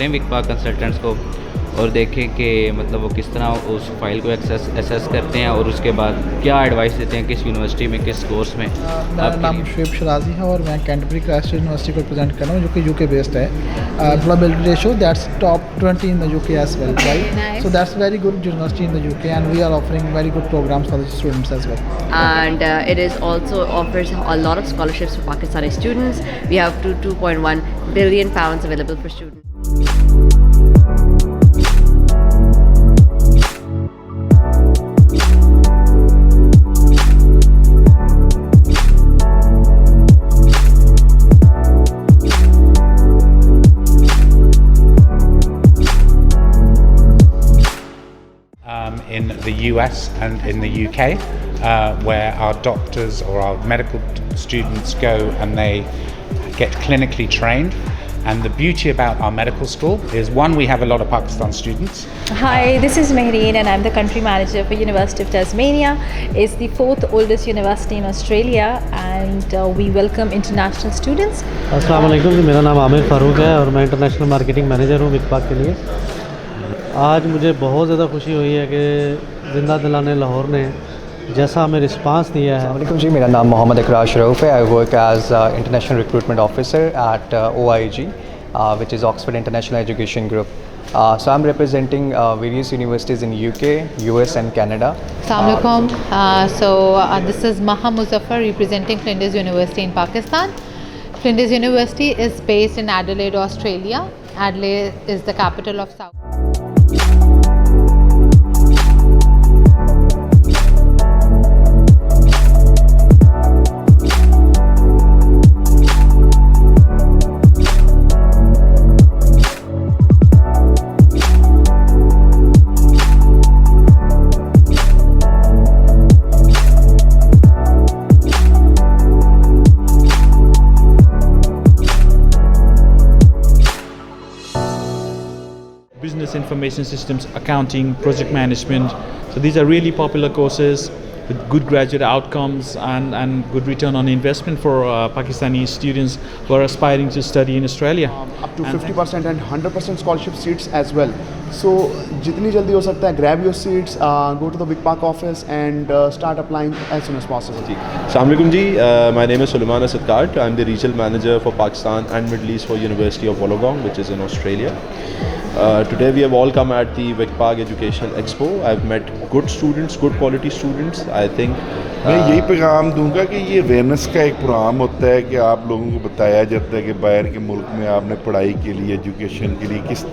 करें विकपाक कंसल्टेंट्स को और देखें कि मतलब वो किस तरह उस फाइल को एसेस करते हैं और उसके बाद क्या एडवाइस देते हैं किस यूनिवर्सिटी में किस कोर्स में। मेरा नाम शुएब शराजी है और मैं कैंटरबरी क्राइस्ट यूनिवर्सिटी को रिप्रेजेंट कर रहा हूँ जो कि यूके बेस्ड है। Employability ratio that's top 20 in the UK as well, right? Nice. So that's very good university in the UK and we are offering very good programs for the students as well. And it is also offers a lot of scholarships for Pakistani students. We have 2.1 billion pounds available for students. In the US and in the UK, where our doctors or our medical students go and they get clinically trained. And the beauty about our medical school is, one, we have a lot of Pakistan students. Hi, this is Mehreen and I'm the country manager for University of Tasmania. It's the 4th oldest university in Australia and we welcome international students. अस्सलाम वालेकुम जी, मेरा नाम आमिर फ़ारूक है और मैं international marketing manager हूँ विकपाक के लिए। आज मुझे बहुत ज़्यादा खुशी हुई है कि जिंदा दिलाने लाहौर ने जैसा हमें रिस्पांस दिया है। वालेकुम जी, मेरा नाम मोहम्मद इकरार शरूफ है। I work as international recruitment officer at OIG, which is Oxford International Education Group. So I'm representing various universities in UK, US and Canada. Assalamualaikum. This is Maha Muzaffar representing Flinders University in Pakistan. Flinders University is based in Adelaide, Australia. Adelaide is the capital of South. Business information systems, accounting, project management. So these are really popular courses with good graduate outcomes and good return on investment for Pakistani students who are aspiring to study in Australia. Up to 50% and 100% scholarship seats as well. So jitni jaldi ho sakta hai, grab your seats, go to the VicPak office and start applying as soon as possible. Assalamualaikum ji, my name is Sulaiman Asadkart. I'm the regional manager for Pakistan and Middle East for University of Wollongong, which is in Australia. Today we have all come at the VicPak Education Expo. I've met good students, good quality students. I think मैं यही पैगाम दूंगा कि ये awareness का एक programme होता है कि आप लोगों को बताया जाता है कि बाहर के मुल्क में आपने पढ़ाई के लिए, एजुकेशन के लिए किस